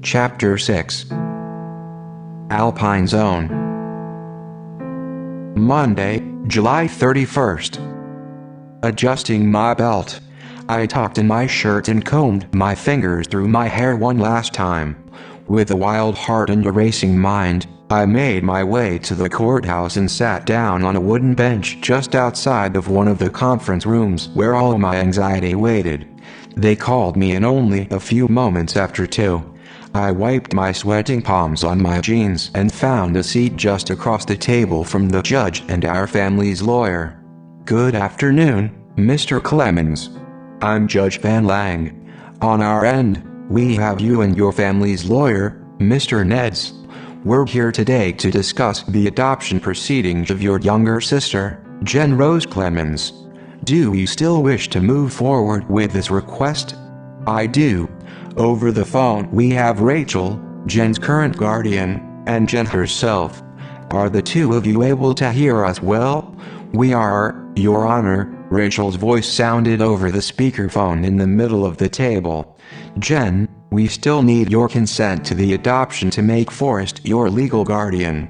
Chapter 6. Alpine Zone. Monday, July 31st. Adjusting my belt. I tucked in my shirt and combed my fingers through my hair one last time. With a wild heart and a racing mind, I made my way to the courthouse and sat down on a wooden bench just outside of one of the conference rooms where all my anxiety waited. They called me in only a few moments after 2. I wiped my sweating palms on my jeans and found a seat just across the table from the judge and our family's lawyer. "Good afternoon, Mr. Clemens. I'm Judge Van Lang. On our end, we have you and your family's lawyer, Mr. Neds. We're here today to discuss the adoption proceedings of your younger sister, Jen Rose Clemens. Do you still wish to move forward with this request?" "I do. Over the phone we have Rachel, Jen's current guardian, and Jen herself. Are the two of you able to hear us well?" "We are, Your Honor," Rachel's voice sounded over the speakerphone in the middle of the table. "Jen, we still need your consent to the adoption to make Forrest your legal guardian.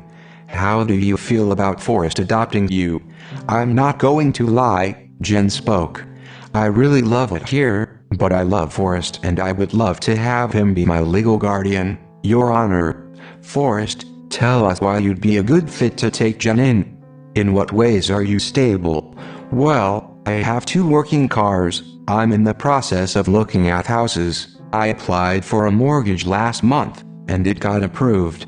How do you feel about Forrest adopting you?" "I'm not going to lie," Jen spoke. "I really love it here, but I love Forrest and I would love to have him be my legal guardian, Your Honor." "Forrest, tell us why you'd be a good fit to take Jen in. In what ways are you stable?" "Well, I have 2 working cars, I'm in the process of looking at houses, I applied for a mortgage last month, and it got approved.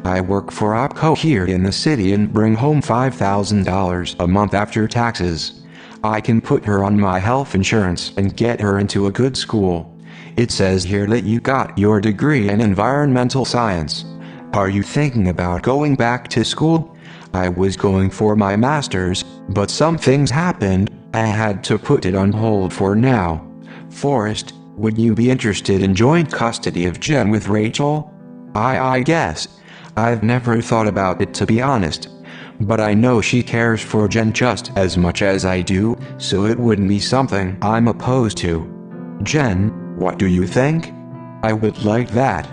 I work for OPCO here in the city and bring home $5,000 a month after taxes. I can put her on my health insurance and get her into a good school. It says here that you got your degree in environmental science. Are you thinking about going back to school?" "I was going for my master's, but some things happened, I had to put it on hold for now." "Forrest, would you be interested in joint custody of Jen with Rachel?" I guess. I've never thought about it, to be honest. But I know she cares for Jen just as much as I do, so it wouldn't be something I'm opposed to." "Jen, what do you think?" "I would like that.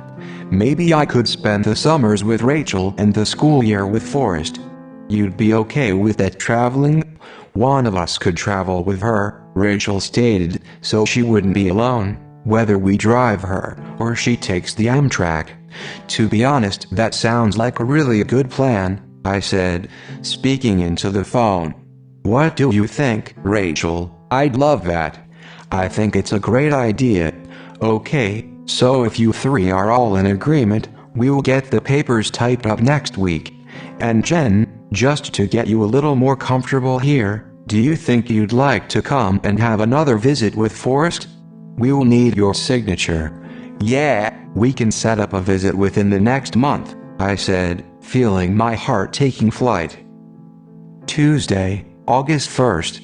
Maybe I could spend the summers with Rachel and the school year with Forrest." "You'd be okay with that traveling?" "One of us could travel with her," Rachel stated, "so she wouldn't be alone, whether we drive her or she takes the Amtrak." "To be honest, that sounds like a really good plan," I said, speaking into the phone. "What do you think, Rachel?" "I'd love that. I think it's a great idea." "Okay, so if you 3 are all in agreement, we'll get the papers typed up next week. And Jen, just to get you a little more comfortable here, do you think you'd like to come and have another visit with Forrest? We'll need your signature." "Yeah, we can set up a visit within the next month," I said, feeling my heart taking flight. Tuesday, August 1st.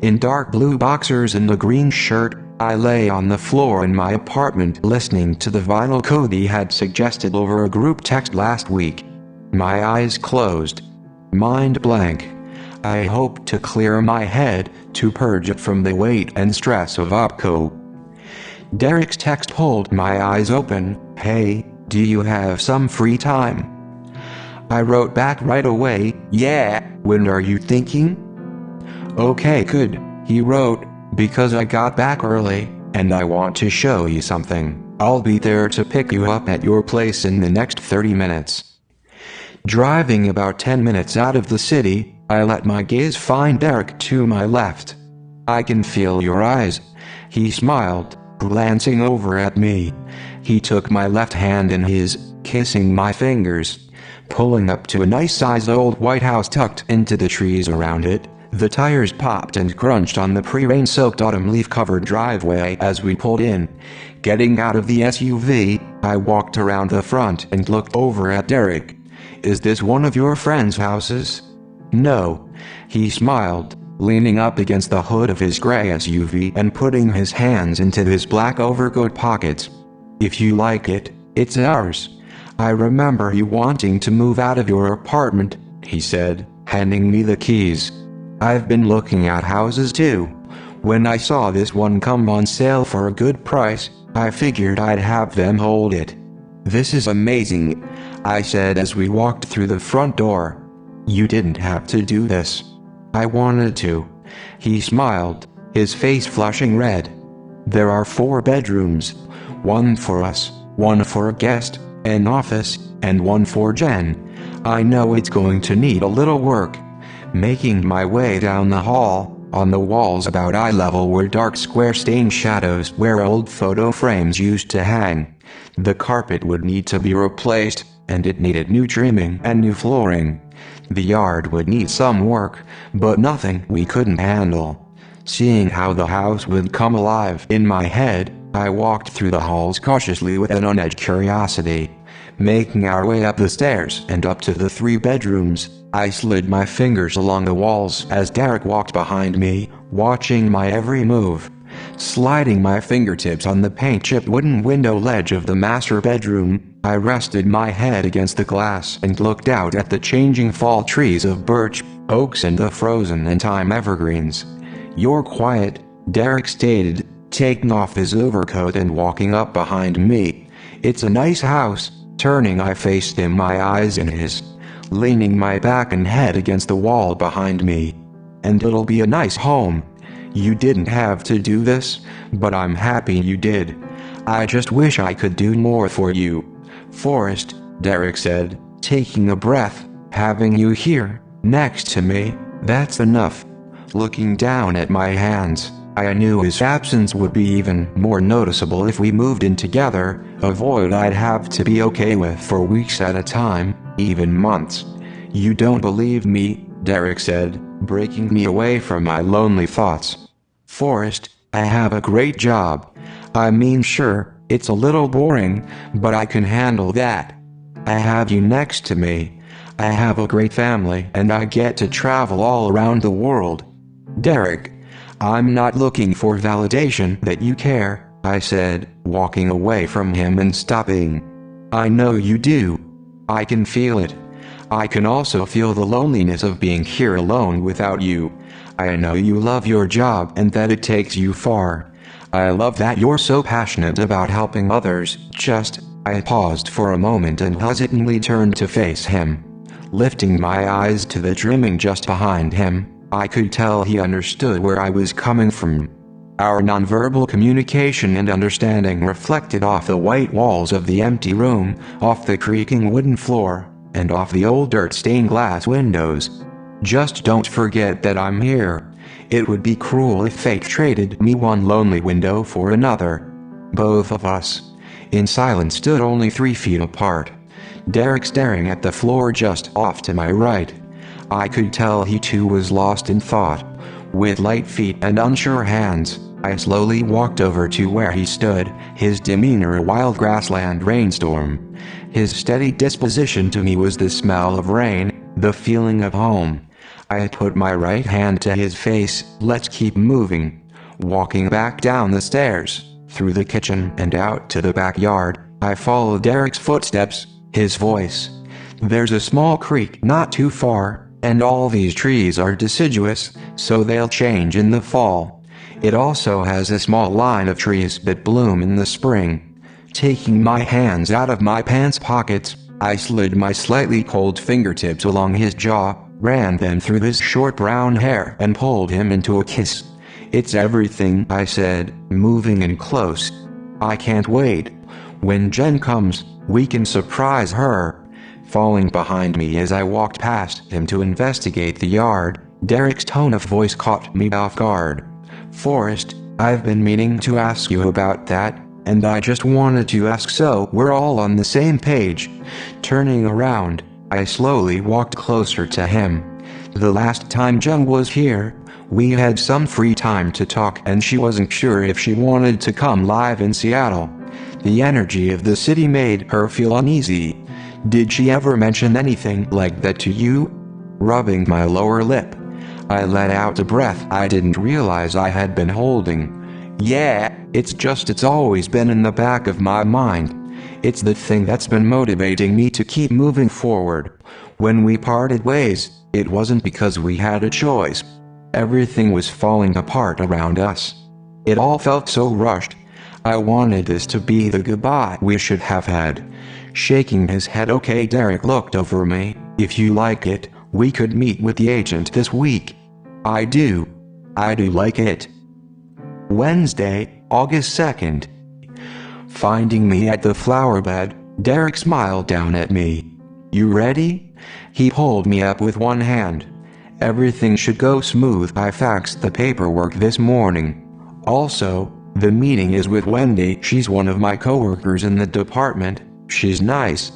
In dark blue boxers and a green shirt, I lay on the floor in my apartment listening to the vinyl Cody had suggested over a group text last week. My eyes closed. Mind blank. I hoped to clear my head, to purge it from the weight and stress of OPCO. Derek's text pulled my eyes open. "Hey, do you have some free time?" I wrote back right away, "Yeah, when are you thinking?" "Okay, good," he wrote, "because I got back early, and I want to show you something. I'll be there to pick you up at your place in the next 30 minutes. Driving about 10 minutes out of the city, I let my gaze find Derek to my left. "I can feel your eyes." He smiled, glancing over at me. He took my left hand in his, kissing my fingers. Pulling up to a nice-sized old white house tucked into the trees around it, the tires popped and crunched on the pre-rain-soaked autumn leaf-covered driveway as we pulled in. Getting out of the SUV, I walked around the front and looked over at Derek. "Is this one of your friend's houses?" "No." He smiled, leaning up against the hood of his gray SUV and putting his hands into his black overcoat pockets. "If you like it, it's ours. I remember you wanting to move out of your apartment," he said, handing me the keys. "I've been looking at houses too. When I saw this one come on sale for a good price, I figured I'd have them hold it. "This is amazing," I said as we walked through the front door. "You didn't have to do this." "I wanted to." He smiled, his face flushing red. "There are 4 bedrooms. One for us, one for a guest, an office, and one for Jen. I know it's going to need a little work." Making my way down the hall, on the walls about eye level were dark square stained shadows where old photo frames used to hang. The carpet would need to be replaced, and it needed new trimming and new flooring. The yard would need some work, but nothing we couldn't handle. Seeing how the house would come alive in my head, I walked through the halls cautiously with an unedged curiosity. Making our way up the stairs and up to the 3 bedrooms, I slid my fingers along the walls as Derek walked behind me, watching my every move. Sliding my fingertips on the paint-chipped wooden window ledge of the master bedroom, I rested my head against the glass and looked out at the changing fall trees of birch, oaks and the frozen in time evergreens. "You're quiet," Derek stated, taking off his overcoat and walking up behind me. "It's a nice house." Turning, I faced him, my eyes in his, leaning my back and head against the wall behind me. "And it'll be a nice home. You didn't have to do this, but I'm happy you did. I just wish I could do more for you." "Forrest," Derek said, taking a breath, "having you here, next to me, that's enough." Looking down at my hands, I knew his absence would be even more noticeable if we moved in together, a void I'd have to be okay with for weeks at a time, even months. "You don't believe me," Derek said, breaking me away from my lonely thoughts. "Forrest, I have a great job. I mean, sure, it's a little boring, but I can handle that. I have you next to me. I have a great family and I get to travel all around the world." "Derek, I'm not looking for validation that you care," I said, walking away from him and stopping. "I know you do. I can feel it. I can also feel the loneliness of being here alone without you. I know you love your job and that it takes you far. I love that you're so passionate about helping others." I paused for a moment and hesitantly turned to face him. Lifting my eyes to the trimming just behind him, I could tell he understood where I was coming from. Our nonverbal communication and understanding reflected off the white walls of the empty room, off the creaking wooden floor, and off the old dirt-stained glass windows. "Just don't forget that I'm here. It would be cruel if fate traded me one lonely window for another." Both of us, in silence, stood only 3 feet apart. Derek staring at the floor just off to my right. I could tell he too was lost in thought. With light feet and unsure hands, I slowly walked over to where he stood, his demeanor a wild grassland rainstorm. His steady disposition to me was the smell of rain, the feeling of home. I put my right hand to his face. "Let's keep moving." Walking back down the stairs, through the kitchen and out to the backyard, I followed Derek's footsteps, his voice. "There's a small creek not too far, and all these trees are deciduous, so they'll change in the fall. It also has a small line of trees that bloom in the spring." Taking my hands out of my pants pockets, I slid my slightly cold fingertips along his jaw, ran them through his short brown hair and pulled him into a kiss. "It's everything," I said, moving in close. "I can't wait. When Jen comes, we can surprise her." Falling behind me as I walked past him to investigate the yard, Derek's tone of voice caught me off guard. "Forrest, I've been meaning to ask you about that, and I just wanted to ask so we're all on the same page." Turning around, I slowly walked closer to him. "The last time Jen was here, we had some free time to talk and she wasn't sure if she wanted to come live in Seattle. The energy of the city made her feel uneasy. Did she ever mention anything like that to you?" Rubbing my lower lip, I let out a breath I didn't realize I had been holding. "Yeah, it's always been in the back of my mind. It's the thing that's been motivating me to keep moving forward. When we parted ways, it wasn't because we had a choice. Everything was falling apart around us. It all felt so rushed. I wanted this to be the goodbye we should have had. Shaking his head, okay. Derek looked over me. If you like it, we could meet with the agent this week. I do like it. Wednesday, August 2nd. Finding me at the flower bed, Derek smiled down at me. You ready? He pulled me up with one hand. Everything should go smooth. I faxed the paperwork this morning. Also, the meeting is with Wendy. She's one of my coworkers in the department. She's nice.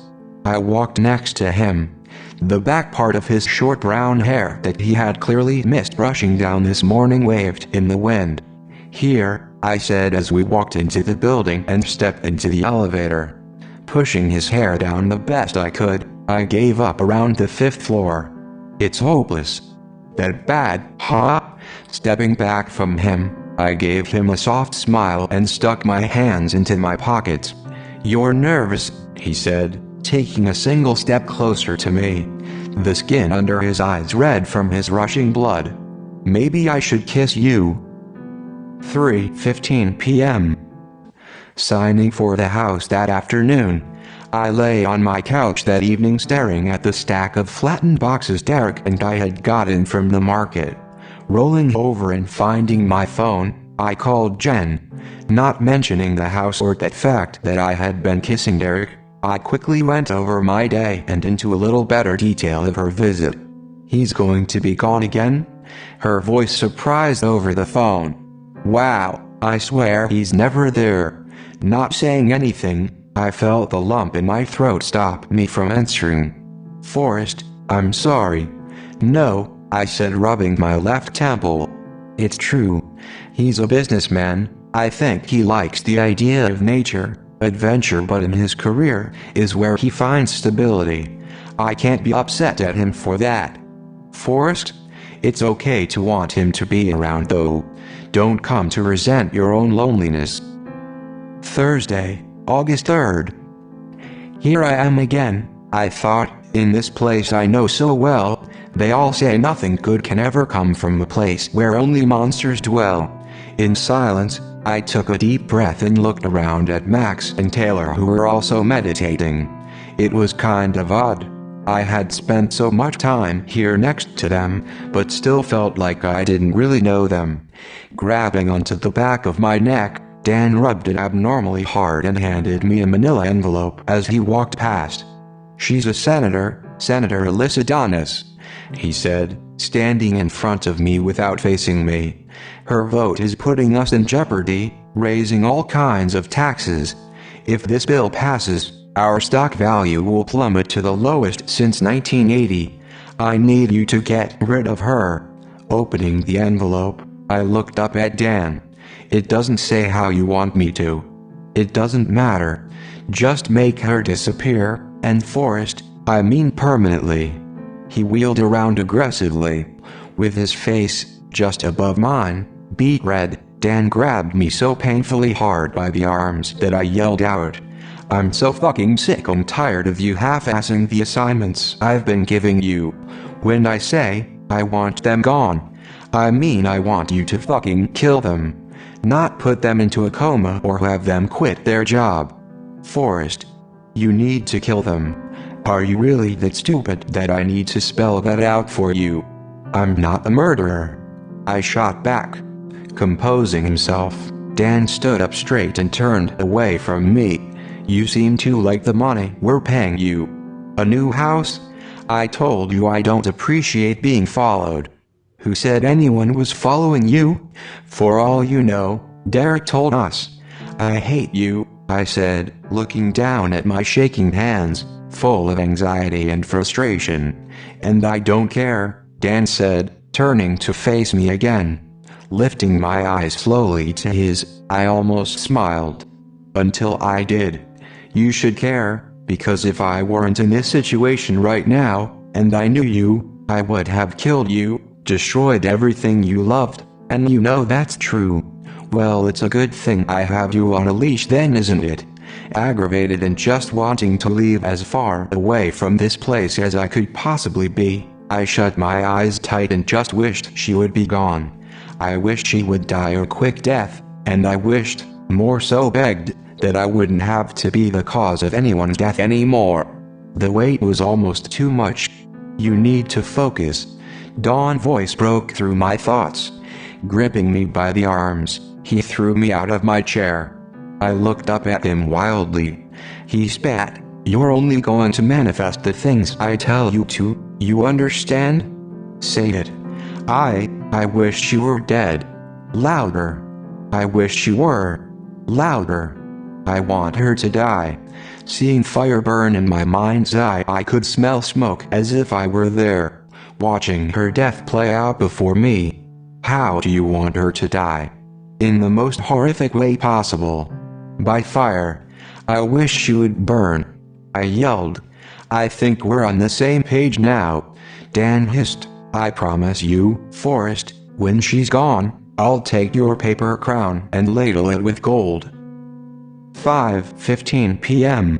I walked next to him. The back part of his short brown hair that he had clearly missed brushing down this morning waved in the wind. Here, I said as we walked into the building and stepped into the elevator. Pushing his hair down the best I could, I gave up around the 5th floor. It's hopeless. That bad, huh? Stepping back from him, I gave him a soft smile and stuck my hands into my pockets. You're nervous, he said, taking a single step closer to me. The skin under his eyes red from his rushing blood. Maybe I should kiss you. 3:15 p.m. Signing for the house that afternoon. I lay on my couch that evening staring at the stack of flattened boxes Derek and I had gotten from the market. Rolling over and finding my phone, I called Jen. Not mentioning the house or that fact that I had been kissing Derek, I quickly went over my day and into a little better detail of her visit. He's going to be gone again? Her voice surprised over the phone. Wow, I swear he's never there. Not saying anything, I felt the lump in my throat stop me from answering. Forrest, I'm sorry. No, I said, rubbing my left temple. It's true. He's a businessman. I think he likes the idea of nature, adventure, but in his career is where he finds stability. I can't be upset at him for that. Forrest, it's okay to want him to be around though. Don't come to resent your own loneliness. Thursday, August 3rd. Here I am again, I thought, in this place I know so well. They all say nothing good can ever come from a place where only monsters dwell. In silence, I took a deep breath and looked around at Max and Taylor, who were also meditating. It was kind of odd. I had spent so much time here next to them, but still felt like I didn't really know them. Grabbing onto the back of my neck, Dan rubbed it abnormally hard and handed me a manila envelope as he walked past. She's a senator, Senator Alyssa Donis, he said, standing in front of me without facing me. Her vote is putting us in jeopardy, raising all kinds of taxes. If this bill passes, our stock value will plummet to the lowest since 1980. I need you to get rid of her. Opening the envelope, I looked up at Dan. It doesn't say how you want me to. It doesn't matter. Just make her disappear, and Forrest, I mean permanently. He wheeled around aggressively. With his face just above mine, beet red, Dan grabbed me so painfully hard by the arms that I yelled out, I'm so fucking sick and tired of you half-assing the assignments I've been giving you. When I say, I want them gone, I mean I want you to fucking kill them. Not put them into a coma or have them quit their job. Forrest, you need to kill them. Are you really that stupid that I need to spell that out for you? I'm not a murderer. I shot back. Composing himself, Dan stood up straight and turned away from me. You seem to like the money we're paying you. A new house? I told you I don't appreciate being followed. Who said anyone was following you? For all you know, Derek told us. I hate you, I said, looking down at my shaking hands, full of anxiety and frustration. And I don't care, Dan said, turning to face me again. Lifting my eyes slowly to his, I almost smiled. Until I did. You should care, because if I weren't in this situation right now, and I knew you, I would have killed you, destroyed everything you loved, and you know that's true. Well, it's a good thing I have you on a leash then, isn't it? Aggravated and just wanting to leave as far away from this place as I could possibly be, I shut my eyes tight and just wished she would be gone. I wished she would die a quick death, and I wished, More so begged that I wouldn't have to be the cause of anyone's death anymore. The weight was almost too much. "You need to focus." Dawn's voice broke through my thoughts. Gripping me by the arms, he threw me out of my chair. I looked up at him wildly. He spat. "You're only going to manifest the things I tell you to, you understand? Say it." I wish you were dead." Louder. "I wish you were." Louder. "I want her to die." Seeing fire burn in my mind's eye, I could smell smoke as if I were there, watching her death play out before me. "How do you want her to die?" "In the most horrific way possible. By fire." "I wish she would burn," I yelled. "I think we're on the same page now," Dan hissed. "I promise you, Forrest, when she's gone, I'll take your paper crown and ladle it with gold." 5:15 p.m.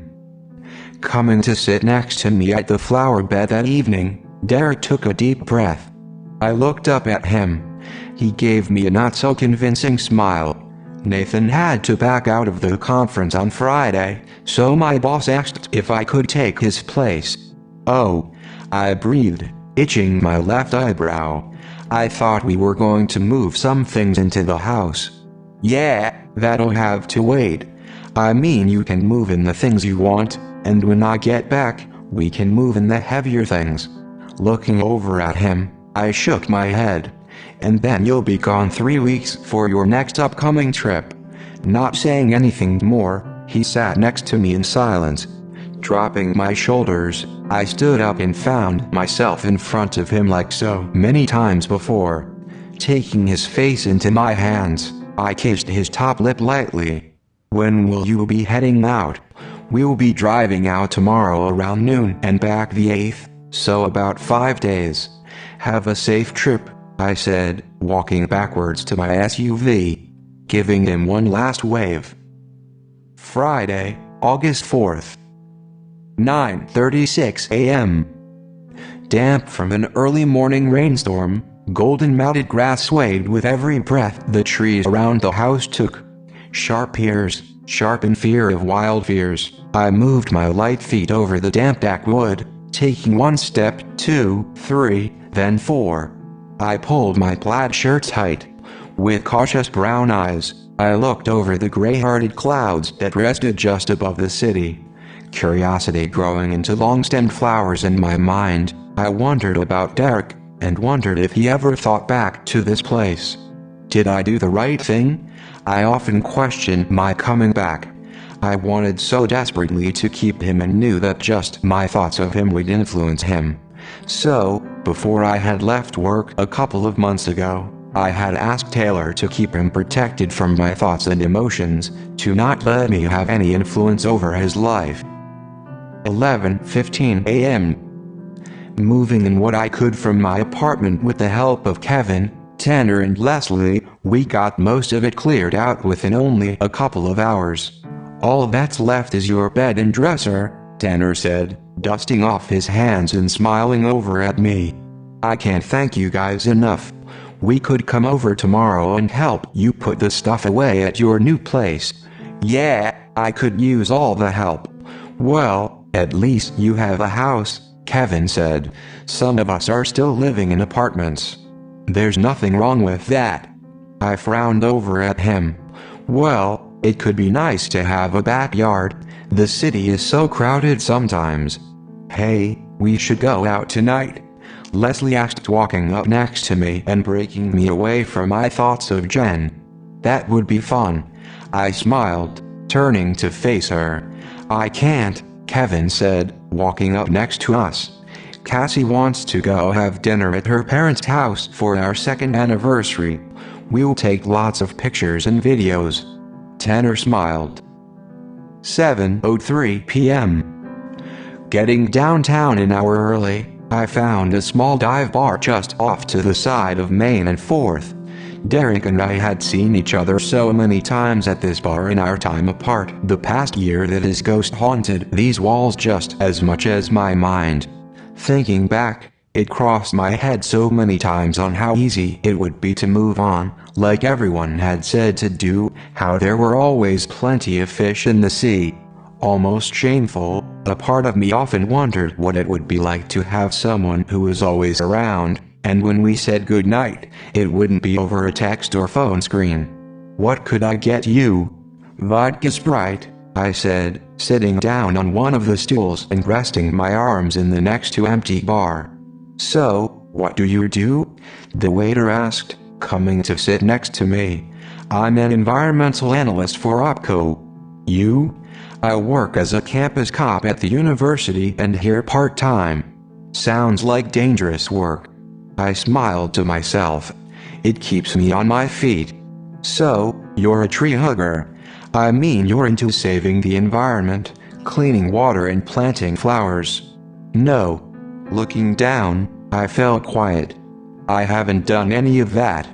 Coming to sit next to me at the flower bed that evening, Derek took a deep breath. I looked up at him. He gave me a not-so-convincing smile. Nathan had to back out of the conference on Friday, so my boss asked if I could take his place. "Oh," I breathed, itching my left eyebrow. "I thought we were going to move some things into the house." "Yeah, that'll have to wait. I mean, you can move in the things you want, and when I get back, we can move in the heavier things." Looking over at him, I shook my head. "And then you'll be gone 3 weeks for your next upcoming trip." Not saying anything more, he sat next to me in silence. Dropping my shoulders, I stood up and found myself in front of him like so many times before. Taking his face into my hands, I kissed his top lip lightly. "When will you be heading out?" "We'll be driving out tomorrow around noon and back the 8th, so about 5 days." "Have a safe trip," I said, walking backwards to my SUV, giving him one last wave. Friday, August 4th. 9:36 a.m. Damp from an early morning rainstorm, golden matted grass swayed with every breath the trees around the house took. Sharp ears, sharp in fear of wild fears, I moved my light feet over the damp back wood, taking 1 step, 2, 3, then 4. I pulled my plaid shirt tight. With cautious brown eyes, I looked over the gray-hearted clouds that rested just above the city. Curiosity growing into long-stemmed flowers in my mind, I wondered about Derek, and wondered if he ever thought back to this place. Did I do the right thing? I often questioned my coming back. I wanted so desperately to keep him and knew that just my thoughts of him would influence him. So, before I had left work a couple of months ago, I had asked Taylor to keep him protected from my thoughts and emotions, to not let me have any influence over his life. 11:15 a.m. Moving in what I could from my apartment with the help of Kevin, Tanner and Leslie, we got most of it cleared out within only a couple of hours. "All that's left is your bed and dresser," Tanner said, dusting off his hands and smiling over at me. "I can't thank you guys enough. We could come over tomorrow and help you put the stuff away at your new place." "Yeah, I could use all the help." "Well, at least you have a house," Kevin said. "Some of us are still living in apartments." "There's nothing wrong with that." I frowned over at him. "Well, it could be nice to have a backyard. The city is so crowded sometimes." "Hey, we should go out tonight," Leslie asked, walking up next to me and breaking me away from my thoughts of Jen. "That would be fun." I smiled, turning to face her. "I can't," Kevin said, walking up next to us. "Cassie wants to go have dinner at her parents' house for our 2nd anniversary. We'll take lots of pictures and videos." Tanner smiled. 7:03 p.m. Getting downtown an hour early, I found a small dive bar just off to the side of Main and 4th. Derek and I had seen each other so many times at this bar in our time apart the past year that his ghost haunted these walls just as much as my mind. Thinking back, It crossed my head so many times on how easy it would be to move on, like everyone had said to do, how there were always plenty of fish in the sea. Almost shameful, a part of me often wondered what it would be like to have someone who was always around, and when we said goodnight, it wouldn't be over a text or phone screen. "What could I get you?" "Vodka Sprite," I said, sitting down on one of the stools and resting my arms in the next to empty bar. "So, what do you do?" the waiter asked, coming to sit next to me. "I'm an environmental analyst for OPCO." "You?" "I work as a campus cop at the university and here part-time." "Sounds like dangerous work." I smiled to myself. "It keeps me on my feet." "So, you're a tree hugger. I mean you're into saving the environment, cleaning water and planting flowers." "No." Looking down, I felt quiet. "I haven't done any of that.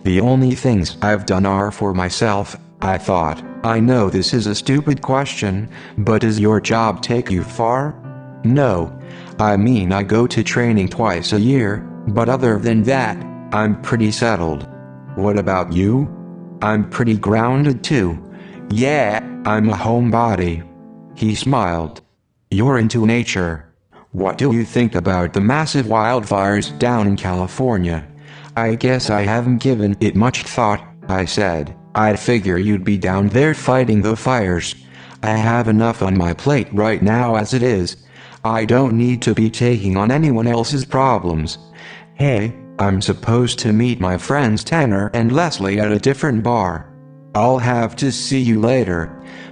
The only things I've done are for myself," I thought. "I know this is a stupid question, but does your job take you far?" "No. I mean I go to training twice a year, but other than that, I'm pretty settled." "What about you?" "I'm pretty grounded too. Yeah, I'm a homebody." He smiled. "You're into nature. What do you think about the massive wildfires down in California?" "I guess I haven't given it much thought," I said. "I'd figure you'd be down there fighting the fires. I have enough on my plate right now as it is. I don't need to be taking on anyone else's problems." "Hey, I'm supposed to meet my friends Tanner and Leslie at a different bar. I'll have to see you later."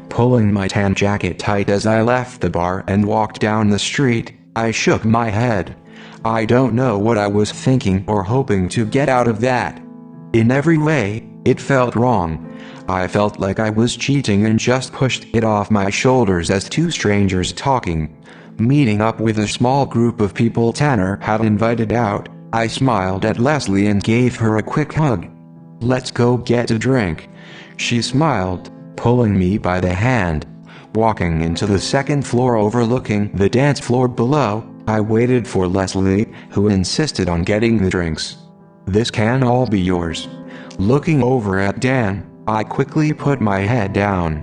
Pulling my tan jacket tight as I left the bar and walked down the street, I shook my head. I don't know what I was thinking or hoping to get out of that. In every way, it felt wrong. I felt like I was cheating and just pushed it off my shoulders as two strangers talking. Meeting up with a small group of people Tanner had invited out, I smiled at Leslie and gave her a quick hug. "Let's go get a drink." She smiled, pulling me by the hand. Walking into the second floor overlooking the dance floor below, I waited for Leslie, who insisted on getting the drinks. "This can all be yours." Looking over at Dan, I quickly put my head down.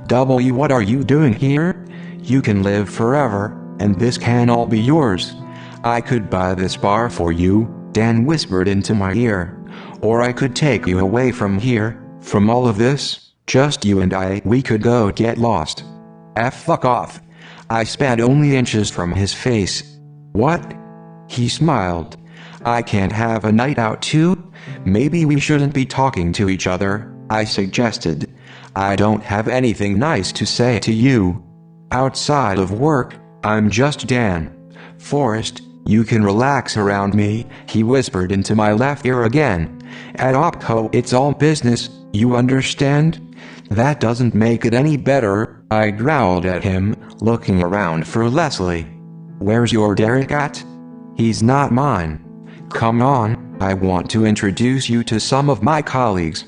What are you doing here? You can live forever, and this can all be yours." "I could buy this bar for you," Dan whispered into my ear. "Or I could take you away from here, from all of this. Just you and I, we could go get lost." Fuck off." I spat only inches from his face. "What?" He smiled. "I can't have a night out too? Maybe we shouldn't be talking to each other," I suggested. "I don't have anything nice to say to you. Outside of work, I'm just Dan. Forrest, you can relax around me," he whispered into my left ear again. "At OPCO it's all business, you understand?" "That doesn't make it any better," I growled at him, looking around for Leslie. "Where's your Derek at?" "He's not mine." "Come on, I want to introduce you to some of my colleagues."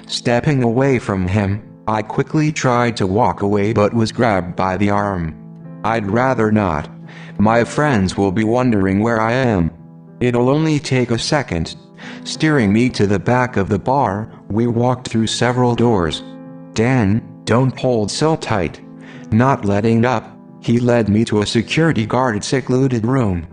Stepping away from him, I quickly tried to walk away but was grabbed by the arm. "I'd rather not. My friends will be wondering where I am." "It'll only take a second." Steering me to the back of the bar, we walked through several doors. "Dan, don't hold so tight." Not letting up, he led me to a security-guarded secluded room.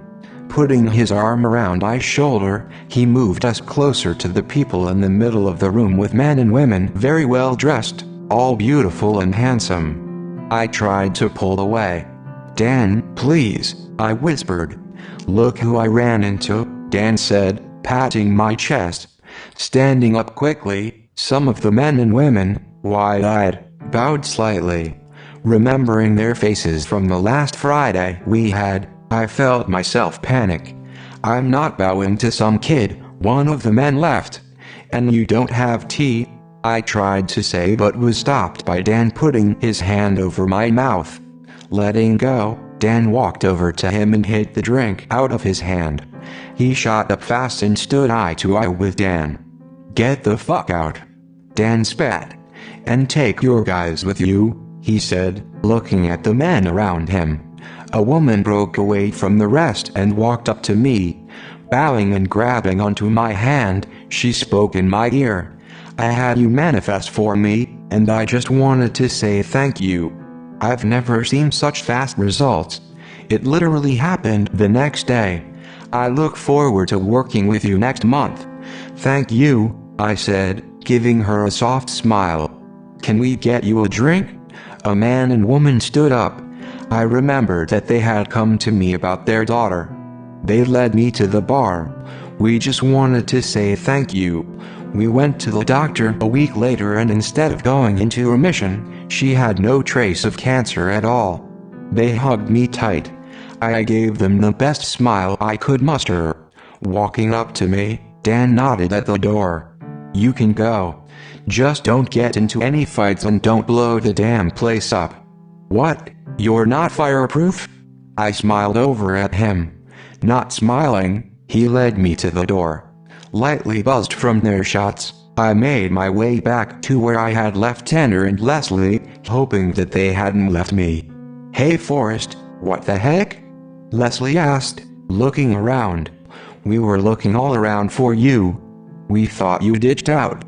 Putting his arm around my shoulder, he moved us closer to the people in the middle of the room with men and women very well dressed, all beautiful and handsome. I tried to pull away. "Dan, please," I whispered. "Look who I ran into," Dan said, patting my chest. Standing up quickly, some of the men and women, wide-eyed, bowed slightly. Remembering their faces from the last Friday we had, I felt myself panic. "I'm not bowing to some kid," one of the men left. "And you don't have tea?" I tried to say but was stopped by Dan putting his hand over my mouth. Letting go, Dan walked over to him and hit the drink out of his hand. He shot up fast and stood eye to eye with Dan. "Get the fuck out." Dan spat. "And take your guys with you," he said, looking at the men around him. A woman broke away from the rest and walked up to me, Bowing and grabbing onto my hand, she spoke in my ear. I had you manifest for me, and I just wanted to say thank you. I've never seen such fast results. It literally happened the next day. I look forward to working with you next month. Thank you, I said, giving her a soft smile. Can we get you a drink? A man and woman stood up. I remembered that they had come to me about their daughter. They led me to the bar. We just wanted to say thank you. We went to the doctor a week later, and instead of going into remission, she had no trace of cancer at all. They hugged me tight. I gave them the best smile I could muster. Walking up to me, Dan nodded at the door. You can go. Just don't get into any fights and don't blow the damn place up. What? You're not fireproof? I smiled over at him. Not smiling, he led me to the door. Lightly buzzed from their shots, I made my way back to where I had left Tanner and Leslie, hoping that they hadn't left me. Hey Forrest, what the heck? Leslie asked, looking around. We were looking all around for you. We thought you ditched out.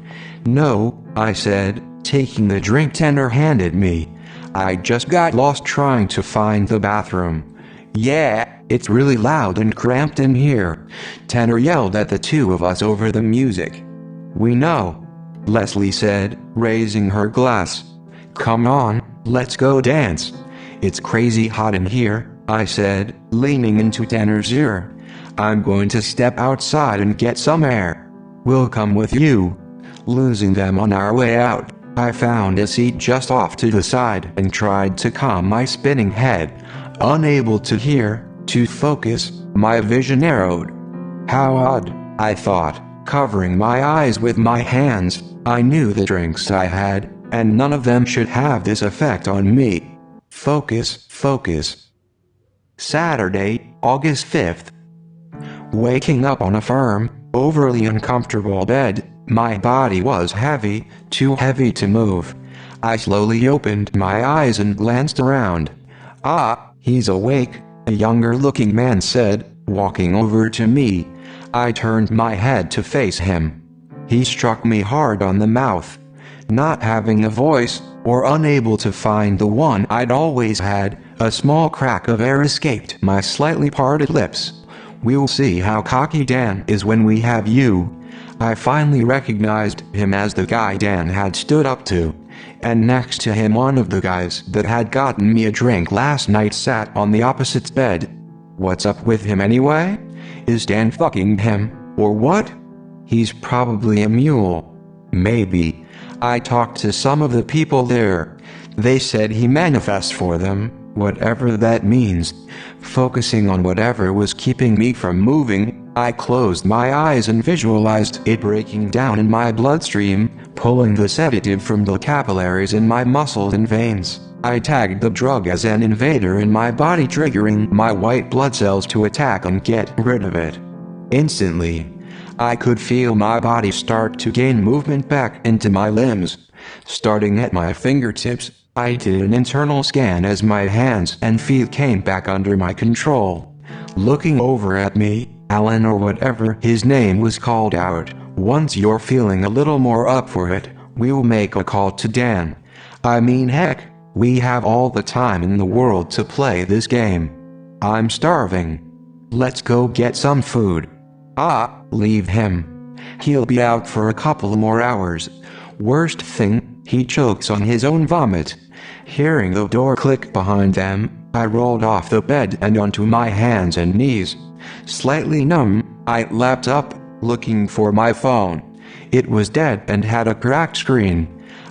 No, I said, taking the drink Tanner handed me. I just got lost trying to find the bathroom. Yeah, it's really loud and cramped in here, Tanner yelled at the two of us over the music. We know, Leslie said, raising her glass. Come on, let's go dance. It's crazy hot in here, I said, leaning into Tanner's ear. I'm going to step outside and get some air. We'll come with you. Losing them on our way out, I found a seat just off to the side and tried to calm my spinning head. Unable to hear, to focus, my vision narrowed. How odd, I thought, covering my eyes with my hands. I knew the drinks I had, and none of them should have this effect on me. Focus, focus. Saturday, August 5th. Waking up on a firm, overly uncomfortable bed, my body was heavy, too heavy to move. I slowly opened my eyes and glanced around. Ah, he's awake, a younger-looking man said, walking over to me. I turned my head to face him. He struck me hard on the mouth. Not having a voice, or unable to find the one I'd always had, a small crack of air escaped my slightly parted lips. We'll see how cocky Dan is when we have you. I finally recognized him as the guy Dan had stood up to. And next to him one of the guys that had gotten me a drink last night sat on the opposite bed. What's up with him anyway? Is Dan fucking him, or what? He's probably a mule. Maybe. I talked to some of the people there. They said he manifests for them, whatever that means. Focusing on whatever was keeping me from moving, I closed my eyes and visualized it breaking down in my bloodstream, pulling the sedative from the capillaries in my muscles and veins. I tagged the drug as an invader in my body, triggering my white blood cells to attack and get rid of it. Instantly, I could feel my body start to gain movement back into my limbs. Starting at my fingertips, I did an internal scan as my hands and feet came back under my control. Looking over at me, Alan or whatever his name was called out. Once you're feeling a little more up for it, we'll make a call to Dan. I mean heck, we have all the time in the world to play this game. I'm starving. Let's go get some food. Ah, leave him. He'll be out for a couple more hours. Worst thing, he chokes on his own vomit. Hearing the door click behind them, I rolled off the bed and onto my hands and knees. Slightly numb, I leapt up, looking for my phone. It was dead and had a cracked screen.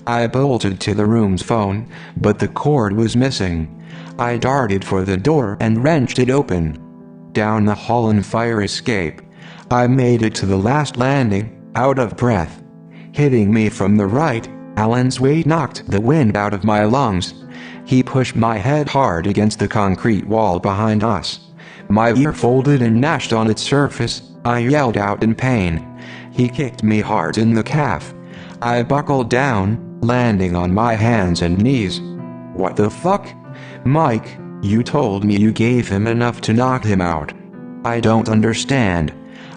I bolted to the room's phone, but the cord was missing. I darted for the door and wrenched it open. Down the hall and fire escape. I made it to the last landing, out of breath. Hitting me from the right, Alan's weight knocked the wind out of my lungs. He pushed my head hard against the concrete wall behind us. My ear folded and gnashed on its surface. I yelled out in pain. He kicked me hard in the calf. I buckled down, landing on my hands and knees. What the fuck? Mike, you told me you gave him enough to knock him out. I don't understand.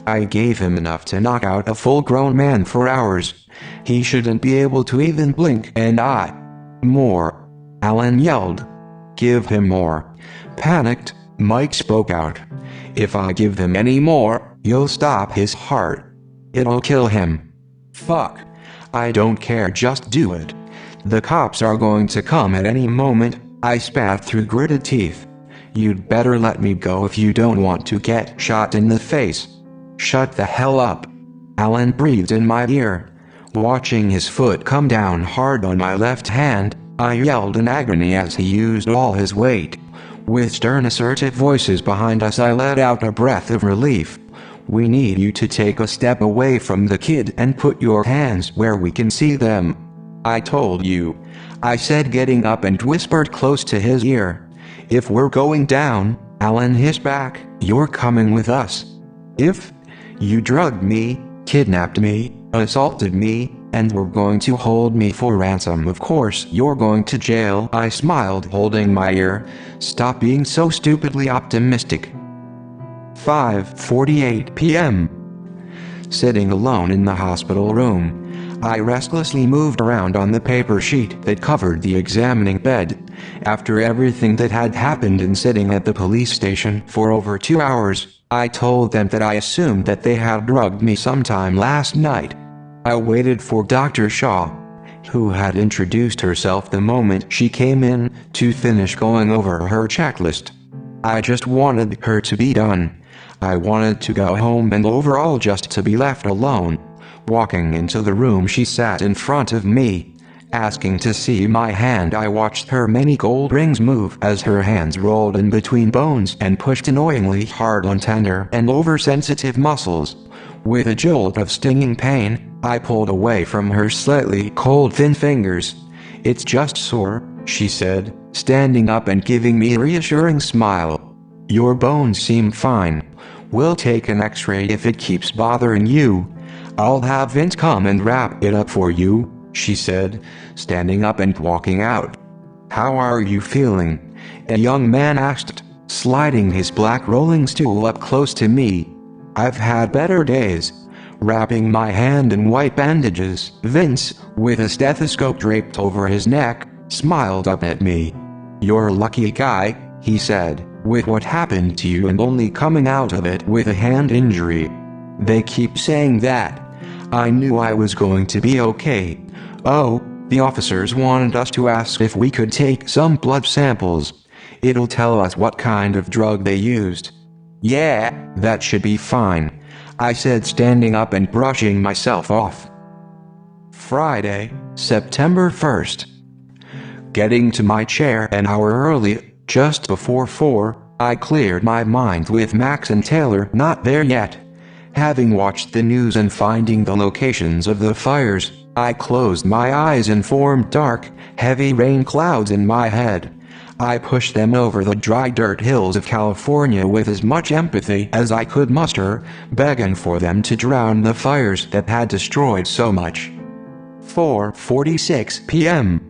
I gave him enough to knock out a full-grown man for hours. He shouldn't be able to even blink, and I... More. Alan yelled. Give him more. Panicked, Mike spoke out. If I give him any more, you'll stop his heart. It'll kill him. Fuck. I don't care, just do it. The cops are going to come at any moment, I spat through gritted teeth. You'd better let me go if you don't want to get shot in the face. Shut the hell up. Alan breathed in my ear. Watching his foot come down hard on my left hand, I yelled in agony as he used all his weight. With stern assertive voices behind us, I let out a breath of relief. We need you to take a step away from the kid and put your hands where we can see them. I told you, I said, getting up and whispered close to his ear. If we're going down, Alan hissed back, you're coming with us. If you drugged me, kidnapped me, assaulted me, and were going to hold me for ransom, of course you're going to jail, I smiled, holding my ear. Stop being so stupidly optimistic. 5:48 p.m. Sitting alone in the hospital room, I restlessly moved around on the paper sheet that covered the examining bed. After everything that had happened and sitting at the police station for over 2 hours, I told them that I assumed that they had drugged me sometime last night. I waited for Dr. Shaw, who had introduced herself the moment she came in, to finish going over her checklist. I just wanted her to be done. I wanted to go home and overall just to be left alone. Walking into the room, she sat in front of me, asking to see my hand. I watched her many gold rings move as her hands rolled in between bones and pushed annoyingly hard on tender and oversensitive muscles. With a jolt of stinging pain, I pulled away from her slightly cold thin fingers. It's just sore, she said, standing up and giving me a reassuring smile. Your bones seem fine. We'll take an x-ray if it keeps bothering you. I'll have Vince come and wrap it up for you, she said, standing up and walking out. How are you feeling? A young man asked, sliding his black rolling stool up close to me. I've had better days. Wrapping my hand in white bandages, Vince, with a stethoscope draped over his neck, smiled up at me. You're a lucky guy, he said, with what happened to you and only coming out of it with a hand injury. They keep saying that. I knew I was going to be okay. Oh, the officers wanted us to ask if we could take some blood samples. It'll tell us what kind of drug they used. Yeah, that should be fine, I said, standing up and brushing myself off. Friday, September 1st. Getting to my chair an hour early, just before 4, I cleared my mind with Max and Taylor not there yet. Having watched the news and finding the locations of the fires, I closed my eyes and formed dark, heavy rain clouds in my head. I pushed them over the dry dirt hills of California with as much empathy as I could muster, begging for them to drown the fires that had destroyed so much. 4:46 p.m.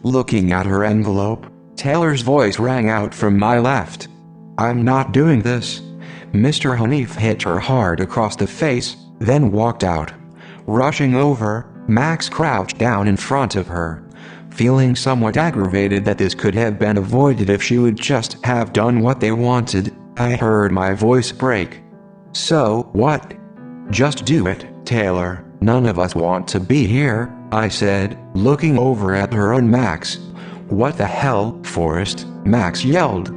Looking at her envelope, Taylor's voice rang out from my left. I'm not doing this. Mr. Hanif hit her hard across the face, then walked out. Rushing over, Max crouched down in front of her. Feeling somewhat aggravated that this could have been avoided if she would just have done what they wanted, I heard my voice break. So what? Just do it, Taylor. None of us want to be here, I said, looking over at her and Max. What the hell, Forrest? Max yelled.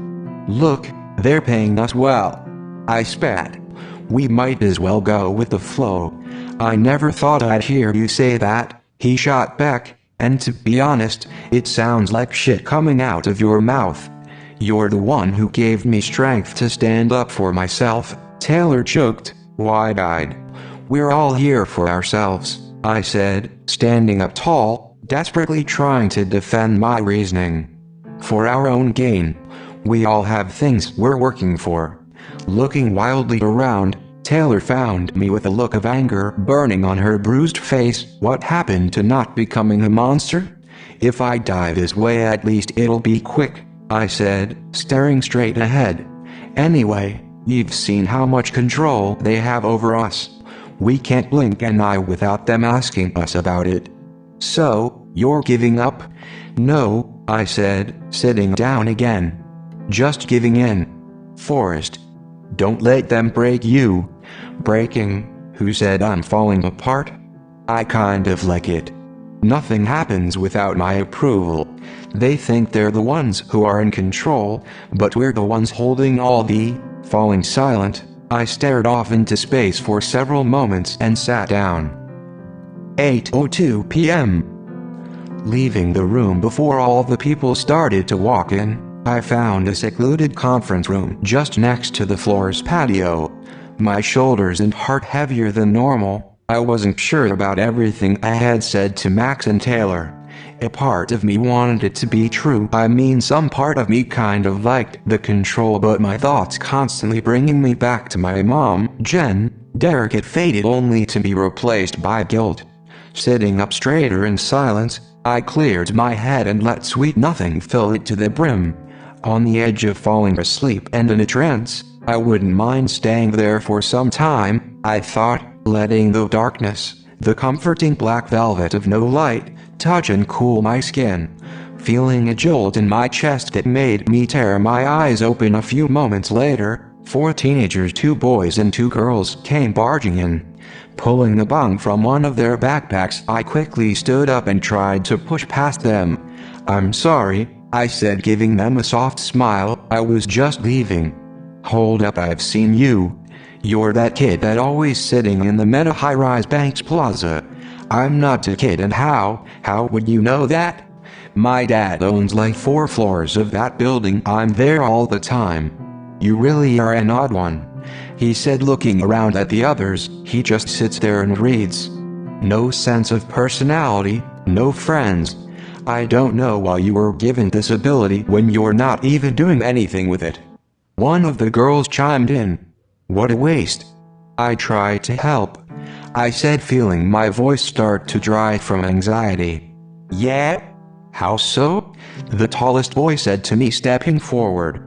Look, they're paying us well. I spat. We might as well go with the flow. I never thought I'd hear you say that, he shot back. And to be honest, it sounds like shit coming out of your mouth. You're the one who gave me strength to stand up for myself, Taylor choked, wide-eyed. We're all here for ourselves, I said, standing up tall, desperately trying to defend my reasoning. For our own gain. We all have things we're working for. Looking wildly around, Taylor found me with a look of anger burning on her bruised face. What happened to not becoming a monster? If I die this way, at least it'll be quick, I said, staring straight ahead. Anyway, We've seen how much control they have over us. We can't blink an eye without them asking us about it. So, you're giving up? No, I said, sitting down again. Just giving in. Forrest. Don't let them break you. Breaking? Who said I'm falling apart? I kind of like it. Nothing happens without my approval. They think they're the ones who are in control, but we're the ones holding all the... Falling silent, I stared off into space for several moments and sat down. 8:02 p.m. Leaving the room before all the people started to walk in, I found a secluded conference room just next to the floor's patio. My shoulders and heart heavier than normal. I wasn't sure about everything I had said to Max and Taylor. A part of me wanted it to be true. I mean, some part of me kind of liked the control, but my thoughts constantly bringing me back to my mom, Jen, Derek had faded only to be replaced by guilt. Sitting up straighter in silence, I cleared my head and let sweet nothing fill it to the brim. On the edge of falling asleep and in a trance, I wouldn't mind staying there for some time, I thought, letting the darkness, the comforting black velvet of no light, touch and cool my skin. Feeling a jolt in my chest that made me tear my eyes open a few moments later, 4 teenagers, 2 boys and 2 girls, came barging in. Pulling the bung from one of their backpacks, I quickly stood up and tried to push past them. "I'm sorry," I said, giving them a soft smile, "I was just leaving." "Hold up, I've seen you. You're that kid that always sitting in the Meta high-rise Banks Plaza." "I'm not a kid, and how would you know that? My dad owns like 4 floors of that building. I'm there all the time." "You really are an odd one," he said, looking around at the others. "He just sits there and reads. No sense of personality, no friends. I don't know why you were given this ability when you're not even doing anything with it." One of the girls chimed in. "What a waste." I tried to help, I said, feeling my voice start to dry from anxiety. "Yeah? How so?" the tallest boy said to me, stepping forward.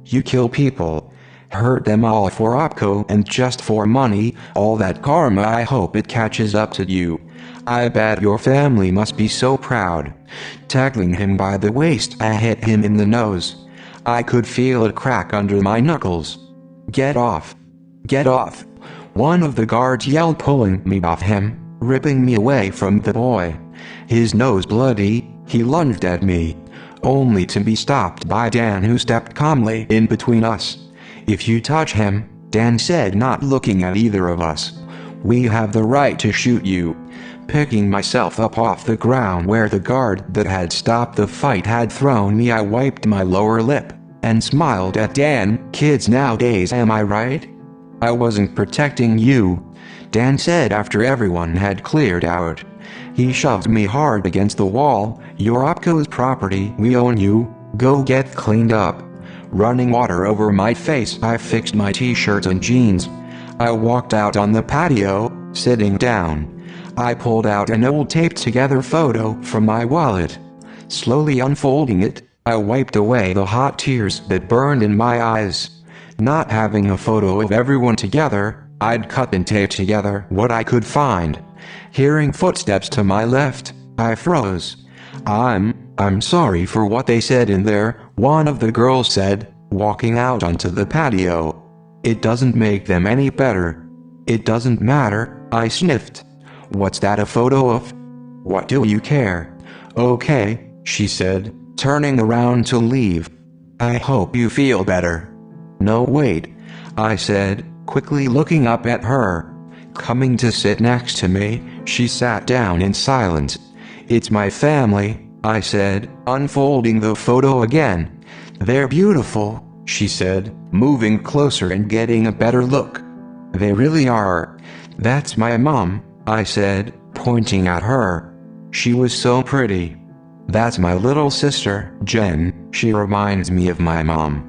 "You kill people, hurt them all for opco and just for money, all that karma. I hope it catches up to you. I bet your family must be so proud." Tackling him by the waist, I hit him in the nose. I could feel a crack under my knuckles. "Get off! Get off!" one of the guards yelled, pulling me off him, ripping me away from the boy. His nose bloody, he lunged at me, only to be stopped by Dan, who stepped calmly in between us. "If you touch him," Dan said, not looking at either of us, "we have the right to shoot you." Picking myself up off the ground where the guard that had stopped the fight had thrown me, I wiped my lower lip and smiled at Dan. "Kids nowadays, am I right?" "I wasn't protecting you," Dan said after everyone had cleared out. He shoved me hard against the wall. "You're Opco's property. We own you. Go get cleaned up." Running water over my face, I fixed my t-shirt and jeans. I walked out on the patio, sitting down. I pulled out an old taped-together photo from my wallet. Slowly unfolding it, I wiped away the hot tears that burned in my eyes. Not having a photo of everyone together, I'd cut and taped together what I could find. Hearing footsteps to my left, I froze. I'm sorry for what they said in there," one of the girls said, walking out onto the patio. "It doesn't make them any better." "It doesn't matter," I sniffed. "What's that a photo of? What do you care?" "Okay," she said, turning around to leave. "I hope you feel better." "No, wait," I said, quickly looking up at her. Coming to sit next to me, she sat down in silence. "It's my family," I said, unfolding the photo again. "They're beautiful," she said, moving closer and getting a better look. "They really are. That's my mom," I said, pointing at her. She was so pretty. "That's my little sister, Jen. She reminds me of my mom.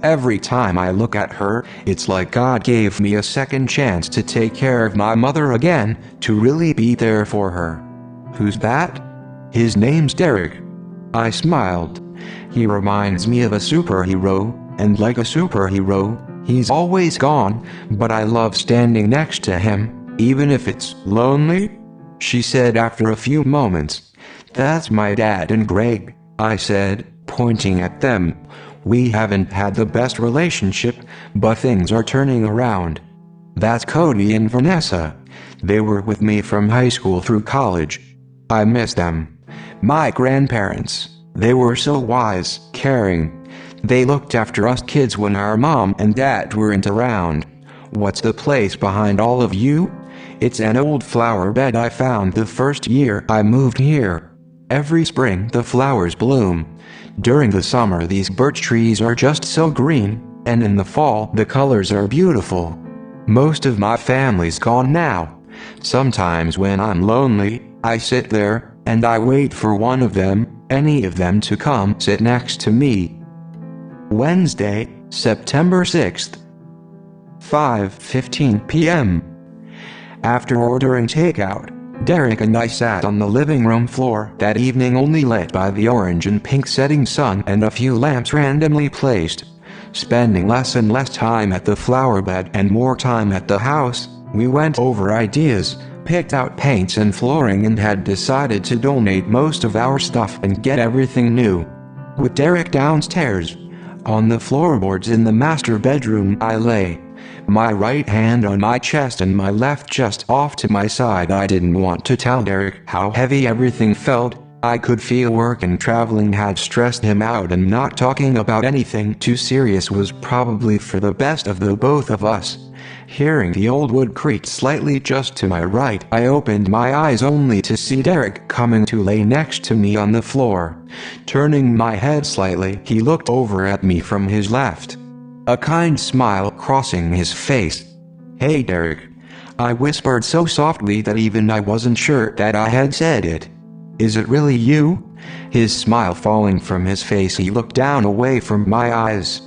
Every time I look at her, it's like God gave me a second chance to take care of my mother again, to really be there for her." "Who's that?" "His name's Derek." I smiled. "He reminds me of a superhero, and like a superhero, He's always gone, but I love standing next to him, even if it's lonely," she said after a few moments. "That's my dad and Greg," I said, pointing at them. "We haven't had the best relationship, but things are turning around. That's Cody and Vanessa. They were with me from high school through college. I miss them. My grandparents. They were so wise, caring. They looked after us kids when our mom and dad weren't around." "What's the place behind all of you?" "It's an old flower bed I found the first year I moved here. Every spring the flowers bloom. During the summer these birch trees are just so green, and in the fall the colors are beautiful. Most of my family's gone now. Sometimes when I'm lonely, I sit there, and I wait for one of them, any of them, to come sit next to me." Wednesday, September 6th. 5:15 p.m. After ordering takeout, Derek and I sat on the living room floor that evening, only lit by the orange and pink setting sun and a few lamps randomly placed. Spending less and less time at the flower bed and more time at the house, we went over ideas, picked out paints and flooring, and had decided to donate most of our stuff and get everything new. With Derek downstairs, on the floorboards in the master bedroom, I lay, my right hand on my chest and my left just off to my side. I didn't want to tell Derek how heavy everything felt. I could feel work and traveling had stressed him out, and not talking about anything too serious was probably for the best of the both of us. Hearing the old wood creak slightly just to my right, I opened my eyes only to see Derek coming to lay next to me on the floor. Turning my head slightly, he looked over at me from his left, a kind smile crossing his face. "Hey Derek," I whispered so softly that even I wasn't sure that I had said it. "Is it really you?" His smile falling from his face, he looked down away from my eyes.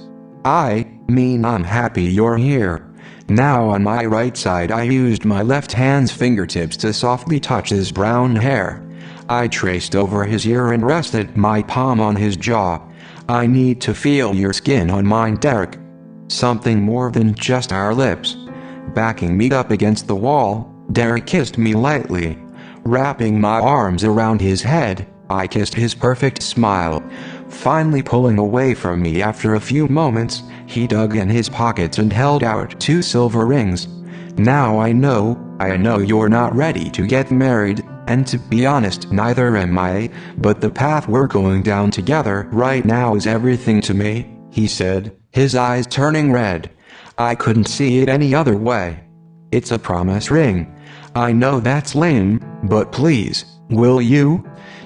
"I mean, I'm happy you're here." Now on my right side, I used my left hand's fingertips to softly touch his brown hair. I traced over his ear and rested my palm on his jaw. "I need to feel your skin on mine, Derek. Something more than just our lips." Backing me up against the wall, Derek kissed me lightly. Wrapping my arms around his head, I kissed his perfect smile. Finally pulling away from me after a few moments, he dug in his pockets and held out 2 silver rings. "Now I know you're not ready to get married, and to be honest, neither am I, but the path we're going down together right now is everything to me," he said, his eyes turning red. I couldn't see it any other way. "It's a promise ring. I know that's lame, but please, will you?"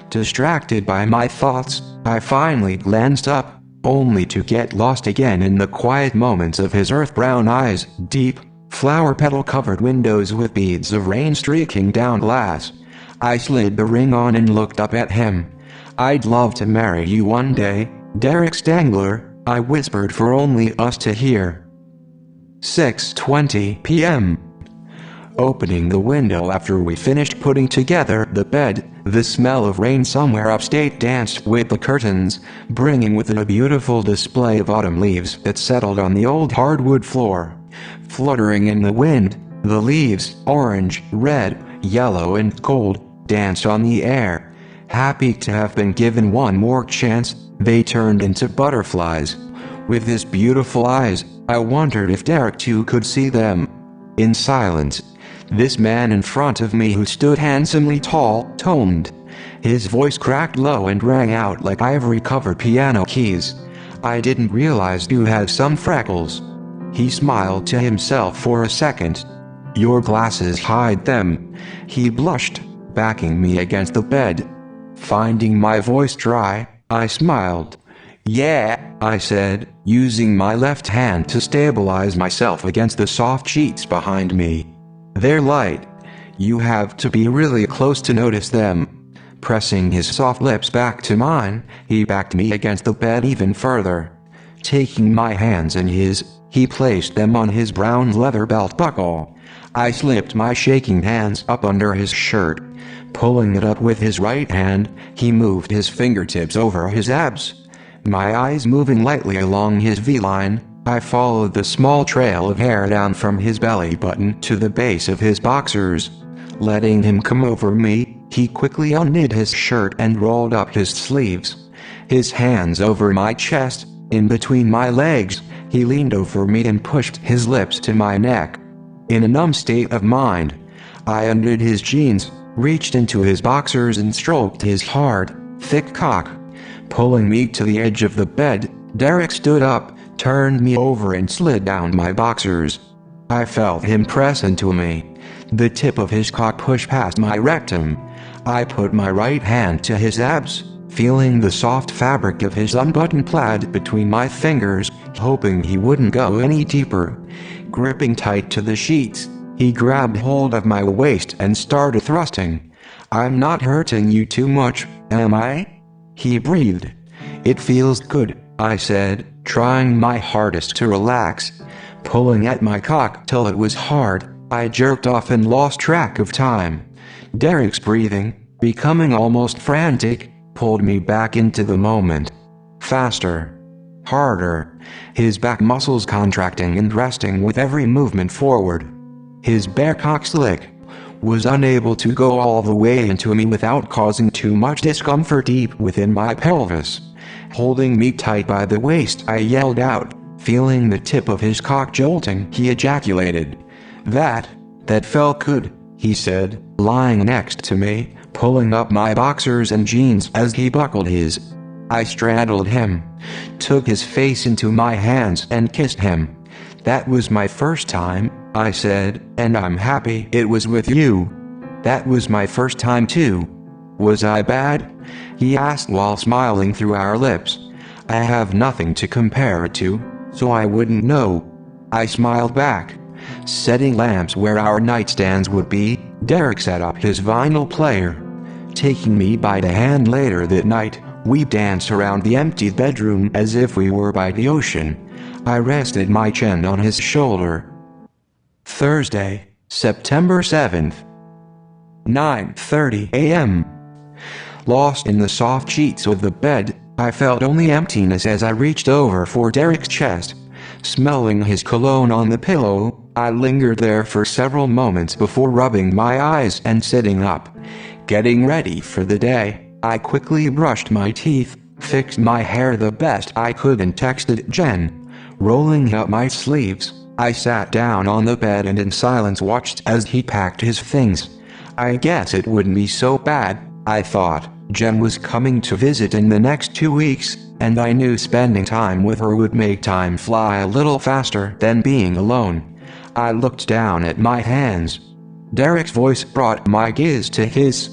Distracted by my thoughts, I finally glanced up, only to get lost again in the quiet moments of his earth-brown eyes, deep, flower-petal-covered windows with beads of rain streaking down glass. I slid the ring on and looked up at him. "I'd love to marry you one day, Derek Stangler," I whispered for only us to hear. 6:20 p.m. Opening the window after we finished putting together the bed, the smell of rain somewhere upstate danced with the curtains, bringing with it a beautiful display of autumn leaves that settled on the old hardwood floor. Fluttering in the wind, the leaves, orange, red, yellow and gold, danced on the air. Happy to have been given one more chance, they turned into butterflies. With his beautiful eyes, I wondered if Derek too could see them. In silence, this man in front of me, who stood handsomely tall, toned. His voice cracked low and rang out like ivory-covered piano keys. "I didn't realize you had some freckles." He smiled to himself for a second. "Your glasses hide them." He blushed, backing me against the bed. Finding my voice dry, I smiled. "Yeah," I said, using my left hand to stabilize myself against the soft sheets behind me. "They're light. You have to be really close to notice them." Pressing his soft lips back to mine, he backed me against the bed even further. Taking my hands in his, he placed them on his brown leather belt buckle. I slipped my shaking hands up under his shirt. Pulling it up with his right hand, he moved his fingertips over his abs. My eyes moving lightly along his V-line, I followed the small trail of hair down from his belly button to the base of his boxers. Letting him come over me, he quickly unknit his shirt and rolled up his sleeves. His hands over my chest, in between my legs, he leaned over me and pushed his lips to my neck. In a numb state of mind, I undid his jeans, reached into his boxers and stroked his hard, thick cock. Pulling me to the edge of the bed, Derek stood up, turned me over and slid down my boxers. I felt him press into me. The tip of his cock pushed past my rectum. I put my right hand to his abs, feeling the soft fabric of his unbuttoned plaid between my fingers, hoping he wouldn't go any deeper. Gripping tight to the sheets, he grabbed hold of my waist and started thrusting. "I'm not hurting you too much, am I?" he breathed. "It feels good," I said, trying my hardest to relax. Pulling at my cock till it was hard, I jerked off and lost track of time. Derek's breathing, becoming almost frantic, pulled me back into the moment. Faster. Harder. His back muscles contracting and resting with every movement forward. His bare cock slick was unable to go all the way into me without causing too much discomfort deep within my pelvis. Holding me tight by the waist, I yelled out, feeling the tip of his cock jolting. He ejaculated. That felt good," he said, lying next to me, pulling up my boxers and jeans as he buckled his. I straddled him, took his face into my hands and kissed him. "That was my first time," I said, "and I'm happy it was with you." "That was my first time too. Was I bad?" he asked while smiling through our lips. "I have nothing to compare it to, so I wouldn't know." I smiled back. Setting lamps where our nightstands would be, Derek set up his vinyl player. Taking me by the hand later that night, we danced around the empty bedroom as if we were by the ocean. I rested my chin on his shoulder. Thursday, September 7th. 9:30 a.m. Lost in the soft sheets of the bed, I felt only emptiness as I reached over for Derek's chest. Smelling his cologne on the pillow, I lingered there for several moments before rubbing my eyes and sitting up. Getting ready for the day, I quickly brushed my teeth, fixed my hair the best I could and texted Jen. Rolling up my sleeves, I sat down on the bed and in silence watched as he packed his things. I guess it wouldn't be so bad, I thought. Jen was coming to visit in the next 2 weeks, and I knew spending time with her would make time fly a little faster than being alone. I looked down at my hands. Derek's voice brought my gaze to his.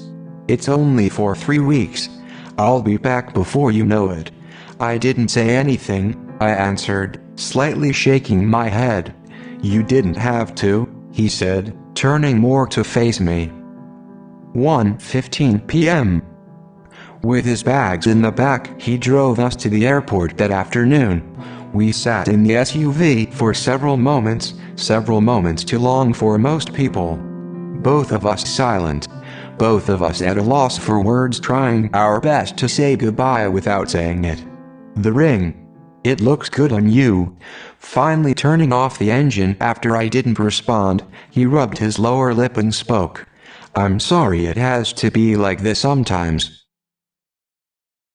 "It's only for 3 weeks. I'll be back before you know it." I didn't say anything, I answered, slightly shaking my head. "You didn't have to," he said, turning more to face me. 1:15 p.m. With his bags in the back, he drove us to the airport that afternoon. We sat in the SUV for several moments too long for most people. Both of us silent. Both of us at a loss for words, trying our best to say goodbye without saying it. "The ring. It looks good on you." Finally turning off the engine after I didn't respond, he rubbed his lower lip and spoke. "I'm sorry it has to be like this sometimes.